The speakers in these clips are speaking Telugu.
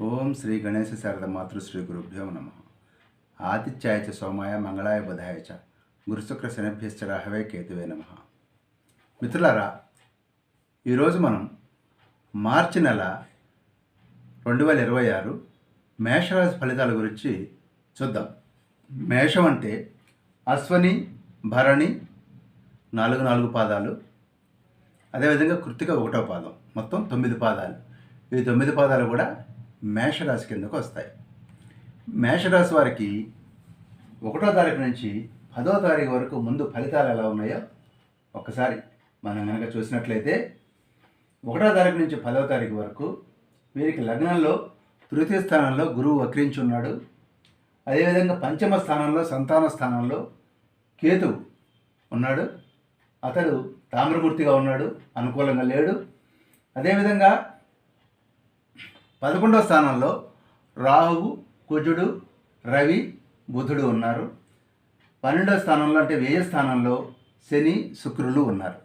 ఓం శ్రీ గణేశ శారద మాతృశ్రీ గురుభ్యో నమ. ఆదిత్యాయ చ సోమాయ మంగళాయ బుధాయ చ గురుశుక్ర శనిభ్యశ్చ రాహవే కేతువే నమ. మిత్రులారా, ఈరోజు మనం మార్చి నెల 2026 మేషరాశి ఫలితాల గురించి చూద్దాం. మేషం అంటే అశ్వని, భరణి 4 పాదాలు, అదేవిధంగా కృత్తిక 1వ పాదం, మొత్తం 9 పాదాలు. ఈ 9 పాదాలు కూడా మేషరాశి కిందకు వస్తాయి. మేషరాశి వారికి 1వ తారీఖు నుంచి 10వ తారీఖు వరకు ముందు ఫలితాలు ఎలా ఉన్నాయో ఒక్కసారి మనం కనుక చూసినట్లయితే, 1వ తారీఖు నుంచి 10వ తారీఖు వరకు వీరికి లగ్నంలో తృతీయ స్థానంలో గురువు వక్రించి ఉన్నాడు. అదేవిధంగా పంచమ స్థానంలో సంతాన స్థానంలో కేతువు ఉన్నాడు. అతడు తామ్రమూర్తిగా ఉన్నాడు, అనుకూలంగా లేడు. అదేవిధంగా 11వ స్థానంలో రాహువు, కుజుడు, రవి, బుధుడు ఉన్నారు. 12వ స్థానంలో అంటే వ్యయ స్థానంలో శని, శుక్రులు ఉన్నారు.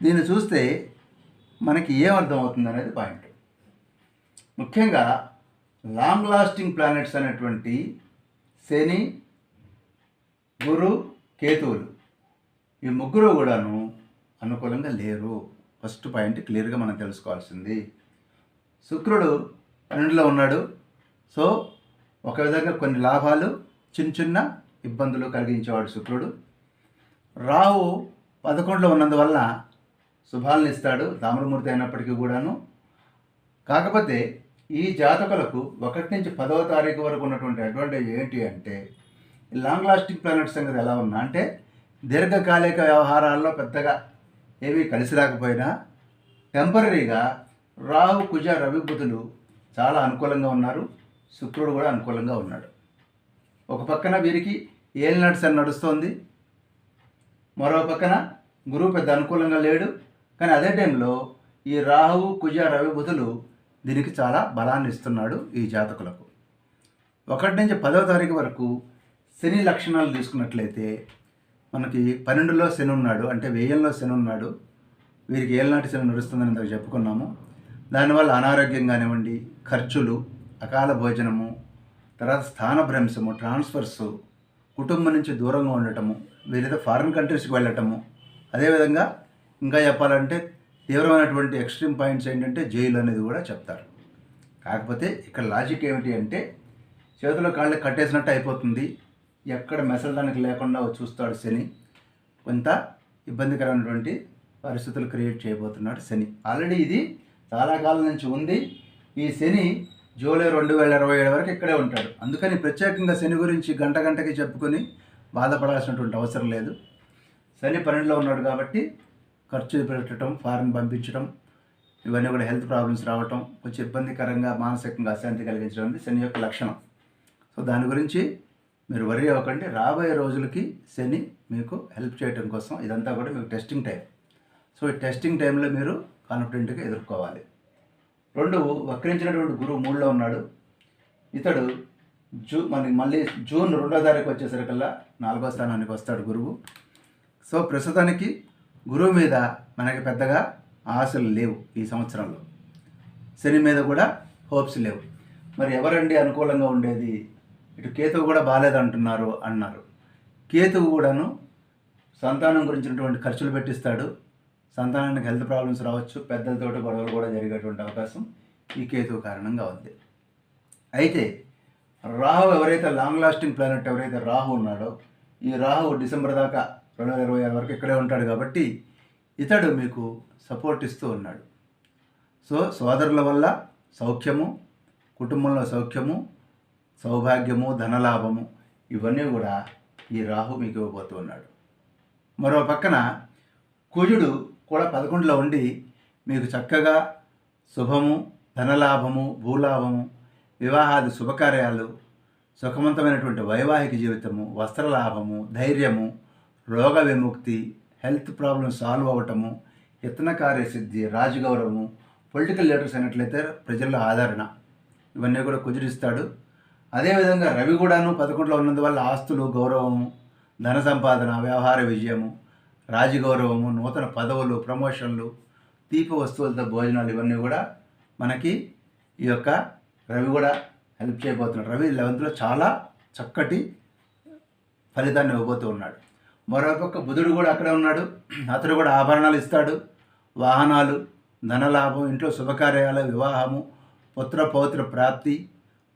దీన్ని చూస్తే మనకి ఏమర్థం అవుతుంది అనేది పాయింట్. ముఖ్యంగా లాంగ్ లాస్టింగ్ ప్లానెట్స్ అనేటువంటి శని, గురు, కేతువులు ఈ ముగ్గురు కూడాను అనుకూలంగా లేరు. ఫస్ట్ పాయింట్ క్లియర్గా మనం తెలుసుకోవాల్సింది. శుక్రుడు 12లో ఉన్నాడు. సో ఒక విధంగా కొన్ని లాభాలు, చిన్న చిన్న ఇబ్బందులు కలిగించేవాడు శుక్రుడు. రాహు 11లో ఉన్నందువల్ల శుభాలను ఇస్తాడు, తామ్రమూర్తి అయినప్పటికీ కూడాను. కాకపోతే ఈ జాతకులకు 1 నుంచి 10వ తారీఖు వరకు ఉన్నటువంటి అడ్వాంటేజ్ ఏంటి అంటే, లాంగ్ లాస్టింగ్ ప్లానెట్ సంగతి ఎలా ఉన్నా అంటే, దీర్ఘకాలిక వ్యవహారాల్లో పెద్దగా ఏమీ కలిసి రాకపోయినా టెంపరీగా రాహు, కుజ, రవి, బుధులు చాలా అనుకూలంగా ఉన్నారు. శుక్రుడు కూడా అనుకూలంగా ఉన్నాడు. ఒక పక్కన వీరికి ఏలినాటి శని నడుస్తోంది, మరో పక్కన గురువు పెద్ద అనుకూలంగా లేడు. కానీ అదే టైంలో ఈ రాహు, కుజ, రవి, బుధులు దీనికి చాలా బలాన్ని ఇస్తున్నాడు ఈ జాతకులకు. 1 నుంచి 10వ తారీఖు వరకు శని లక్షణాలు తీసుకున్నట్లయితే, మనకి 12లో శని ఉన్నాడు, అంటే వ్యయంలో శని ఉన్నాడు. వీరికి ఏలినాటి శని నడుస్తుందని ఇందాక చెప్పుకున్నాము. దానివల్ల అనారోగ్యం కానివ్వండి, ఖర్చులు, అకాల భోజనము, తర్వాత స్థానభ్రంశము, ట్రాన్స్ఫర్సు, కుటుంబం నుంచి దూరంగా ఉండటము, వీరితో ఫారిన్ కంట్రీస్కి వెళ్ళటము, అదేవిధంగా ఇంకా చెప్పాలంటే తీవ్రమైనటువంటి ఎక్స్ట్రీమ్ పాయింట్స్ ఏంటంటే జైలు అనేది కూడా చెప్తారు. కాకపోతే ఇక్కడ లాజిక్ ఏమిటి అంటే, చేతిలో కాళ్ళు కట్టేసినట్టు అయిపోతుంది, ఎక్కడ మెసలడానికి లేకుండా చూస్తాడు శని. కొంత ఇబ్బందికరమైనటువంటి పరిస్థితులు క్రియేట్ చేయబోతున్నాడు శని. ఆల్రెడీ ఇది చాలా కాలం నుంచి ఉంది. ఈ శని జూలై 2027 వరకు ఇక్కడే ఉంటాడు. అందుకని ప్రత్యేకంగా శని గురించి గంటకి చెప్పుకొని బాధపడాల్సినటువంటి అవసరం లేదు. శని 12లో ఉన్నాడు కాబట్టి ఖర్చు పెట్టడం, ఫారెన్ పంపించడం, ఇవన్నీ కూడా హెల్త్ ప్రాబ్లమ్స్ రావటం, కొంచెం ఇబ్బందికరంగా మానసికంగా అశాంతి కలిగించడం అనేది శని యొక్క లక్షణం. సో దాని గురించి మీరు వరీ అవ్వకండి. రాబోయే రోజులకి శని మీకు హెల్ప్ చేయడం కోసం ఇదంతా కూడా మీకు టెస్టింగ్ టైం. సో ఈ టెస్టింగ్ టైంలో మీరు కాన్ఫిడెంట్గా ఎదుర్కోవాలి. 2 వక్రించినటువంటి గురువు 3లో ఉన్నాడు. ఇతడు మనకి మళ్ళీ జూన్ 2వ తారీఖు వచ్చేసరికల్లా 4వ స్థానానికి వస్తాడు గురువు. సో ప్రస్తుతానికి గురువు మీద మనకి పెద్దగా ఆశలు లేవు ఈ సంవత్సరంలో. శని మీద కూడా హోప్స్ లేవు. మరి ఎవరండి అనుకూలంగా ఉండేది? ఇటు కేతువు కూడా బాగాలేదంటున్నారు అన్నారు. కేతువు కూడాను సంతానం గురించినటువంటి ఖర్చులు పెట్టిస్తాడు. సంతానానికి హెల్త్ ప్రాబ్లమ్స్ రావచ్చు, పెద్దలతో గొడవలు కూడా జరిగేటువంటి అవకాశం ఈ కేతువు కారణంగా ఉంది. అయితే రాహు ఎవరైతే లాంగ్ లాస్టింగ్ ప్లానెట్ ఎవరైతే రాహు ఉన్నాడో, ఈ రాహు డిసెంబర్ దాకా 2026 వరకు ఇక్కడే ఉంటాడు కాబట్టి ఇతడు మీకు సపోర్ట్ ఇస్తూ ఉన్నాడు. సో సోదరుల వల్ల సౌఖ్యము, కుటుంబంలో సౌఖ్యము, సౌభాగ్యము, ధనలాభము, ఇవన్నీ కూడా ఈ రాహు మీకు ఇవ్వబోతూ ఉన్నాడు. మరో పక్కన కుజుడు కూడా 11లో ఉండి మీకు చక్కగా శుభము, ధనలాభము, భూలాభము, వివాహాది శుభకార్యాలు, సుఖవంతమైనటువంటి వైవాహిక జీవితము, వస్త్రలాభము, ధైర్యము, రోగ విముక్తి, హెల్త్ ప్రాబ్లమ్ సాల్వ్ అవ్వటము, యత్న కార్యసిద్ధి, రాజగౌరవము, పొలిటికల్ లీడర్స్ అయినట్లయితే ప్రజల్లో ఆదరణ, ఇవన్నీ కూడా కుదిరిస్తాడు. అదేవిధంగా రవి కూడాను 11లో ఉన్నందువల్ల ఆస్తులు, గౌరవము, ధన సంపాదన, వ్యవహార విజయము, రాజగౌరవము, నూతన పదవులు, ప్రమోషన్లు, తీపి వస్తువులతో భోజనాలు, ఇవన్నీ కూడా మనకి ఈ యొక్క రవి కూడా హెల్ప్ చేయబోతున్నాడు. రవి 11th చాలా చక్కటి ఫలితాన్ని ఇవ్వబోతూ ఉన్నాడు. మరోపక్క బుధుడు కూడా అక్కడే ఉన్నాడు. అతడు కూడా ఆభరణాలు ఇస్తాడు, వాహనాలు, ధనలాభం, ఇంట్లో శుభకార్యాలు, వివాహము, పుత్ర పౌత్ర ప్రాప్తి,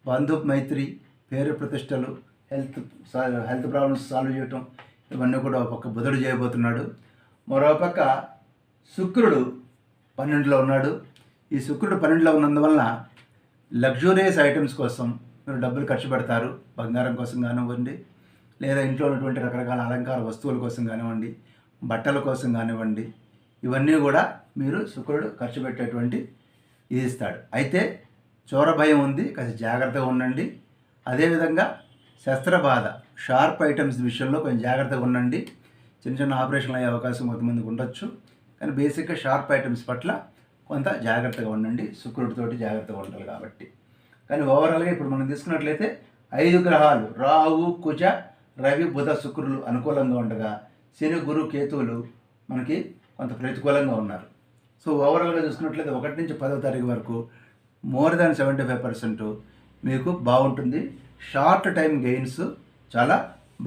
బంధు మైత్రి, పేరు ప్రతిష్టలు, హెల్త్ ప్రాబ్లమ్స్ సాల్వ్ చేయటం, ఇవన్నీ కూడా ఒక పక్క బుధుడు చేయబోతున్నాడు. మరోపక్క శుక్రుడు 12లో ఉన్నాడు. ఈ శుక్రుడు 12లో ఉన్నందువలన లగ్జూరియస్ ఐటమ్స్ కోసం మీరు డబ్బులు ఖర్చు పెడతారు. బంగారం కోసం కానివ్వండి, లేదా ఇంట్లో ఉన్నటువంటి రకరకాల అలంకార వస్తువుల కోసం కానివ్వండి, బట్టల కోసం కానివ్వండి, ఇవన్నీ కూడా మీరు శుక్రుడు ఖర్చు పెట్టేటువంటి ఇది ఇస్తాడు. అయితే చోర భయం ఉంది, కాస్త జాగ్రత్తగా ఉండండి. అదేవిధంగా శస్త్రబాధ, షార్ప్ ఐటమ్స్ విషయంలో కొంచెం జాగ్రత్తగా ఉండండి. చిన్న చిన్న ఆపరేషన్లు అయ్యే అవకాశం కొంతమందికి ఉండొచ్చు. కానీ బేసిక్గా షార్ప్ ఐటమ్స్ పట్ల కొంత జాగ్రత్తగా ఉండండి. శుక్రుడితోటి జాగ్రత్తగా ఉండాలి కాబట్టి. కానీ ఓవరాల్గా ఇప్పుడు మనం తీసుకున్నట్లయితే 5 గ్రహాలు రాహు, కుజ, రవి, బుధ, శుక్రులు అనుకూలంగా ఉండగా శని, గురు, కేతువులు మనకి కొంత ప్రతికూలంగా ఉన్నారు. సో ఓవరాల్గా చూసుకున్నట్లయితే 1 నుంచి 10వ తారీఖు వరకు మోర్ దాన్ 75% మీకు బాగుంటుంది. షార్ట్ టైం గెయిన్స్ చాలా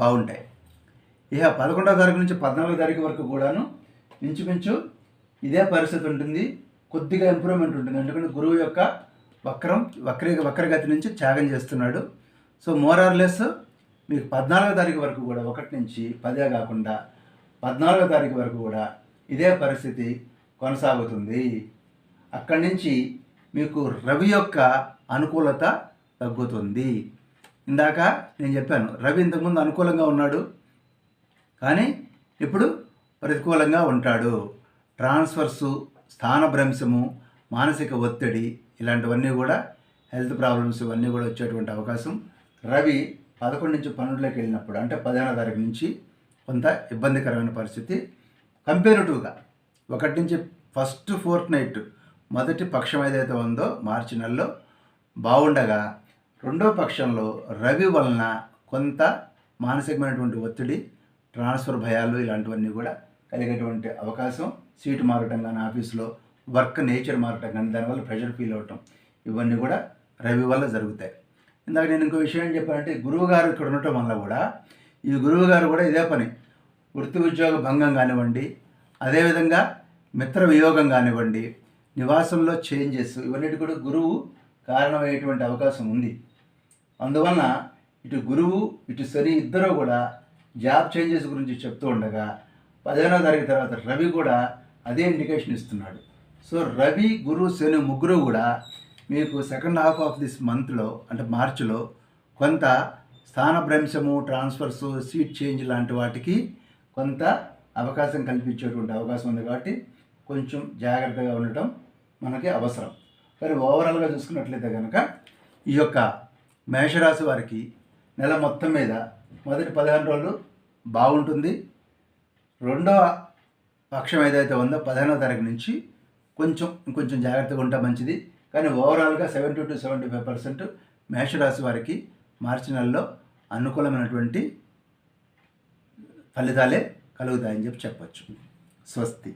బాగుంటాయి. ఇక 11వ తారీఖు నుంచి 14వ తారీఖు వరకు కూడాను ఇంచుమించు ఇదే పరిస్థితి ఉంటుంది. కొద్దిగా ఇంప్రూవ్మెంట్ ఉంటుంది, ఎందుకంటే గురువు యొక్క వక్రగతి నుంచి త్యాగం చేస్తున్నాడు. సో మోర్ ఆర్ లెస్ మీకు 14వ తారీఖు వరకు కూడా 1 నుంచి 10 కాకుండా 14వ తారీఖు వరకు కూడా ఇదే పరిస్థితి కొనసాగుతుంది. అక్కడి నుంచి మీకు రవి యొక్క అనుకూలత తగ్గుతుంది. ఇందాక నేను చెప్పాను, రవి ఇంతకుముందు అనుకూలంగా ఉన్నాడు, కానీ ఇప్పుడు ప్రతికూలంగా ఉంటాడు. ట్రాన్స్ఫర్సు, స్థానభ్రంశము, మానసిక ఒత్తిడి, ఇలాంటివన్నీ కూడా హెల్త్ ప్రాబ్లమ్స్ ఇవన్నీ కూడా వచ్చేటువంటి అవకాశం. రవి 11 నుంచి 12లోకి వెళ్ళినప్పుడు, అంటే 15వ తారీఖు నుంచి కొంత ఇబ్బందికరమైన పరిస్థితి. కంపేరిటివ్గా 1 నుంచి ఫస్ట్ ఫోర్త్ నైట్, మొదటి పక్షం ఏదైతే ఉందో మార్చి నెలలో బాగుండగా, రెండో పక్షంలో రవి వలన కొంత మానసికమైనటువంటి ఒత్తిడి, ట్రాన్స్ఫర్ భయాలు ఇలాంటివన్నీ కూడా కలిగేటువంటి అవకాశం. సీటు మారటం కానీ, ఆఫీస్లో వర్క్ నేచర్ మారటం కానీ, దానివల్ల ప్రెషర్ ఫీల్ అవటం, ఇవన్నీ కూడా రవి వల్ల జరుగుతాయి. ఇందాక నేను ఇంకో విషయం ఏం చెప్పానంటే, గురువు గారు ఇక్కడ ఉండటం వల్ల కూడా ఈ గురువు గారు కూడా ఇదే పని, వృత్తి ఉద్యోగ భంగం కానివ్వండి, అదేవిధంగా మిత్ర వియోగం కానివ్వండి, నివాసంలో చేంజెస్, ఇవన్నిటి కూడా గురువు కారణమయ్యేటువంటి అవకాశం ఉంది. అందువలన ఇటు గురువు ఇటు శని ఇద్దరూ కూడా జాబ్ చేంజెస్ గురించి చెప్తూ ఉండగా 15వ తారీఖు తర్వాత రవి కూడా అదే ఇండికేషన్ ఇస్తున్నాడు. సో రవి, గురు, శని ముగ్గురు కూడా మీకు సెకండ్ హాఫ్ ఆఫ్ దిస్ మంత్లో, అంటే మార్చిలో కొంత స్థానభ్రంశము, ట్రాన్స్ఫర్సు, సీట్ చేంజ్ లాంటి వాటికి కొంత అవకాశం కల్పించేటువంటి అవకాశం ఉంది. కాబట్టి కొంచెం జాగ్రత్తగా ఉండటం మనకి అవసరం. కానీ ఓవరాల్గా చూసుకున్నట్లయితే కనుక ఈ యొక్క మేషరాశి వారికి నెల మొత్తం మీద మొదటి 15 రోజులు బాగుంటుంది. రెండవ పక్షం ఏదైతే ఉందో 15వ తారీఖు నుంచి ఇంకొంచెం జాగ్రత్తగా ఉంటే మంచిది. కానీ ఓవరాల్గా 70 to 75% మేషరాశి వారికి మార్చి నెలలో అనుకూలమైనటువంటి ఫలితాలే కలుగుతాయని చెప్పచ్చు. స్వస్తి.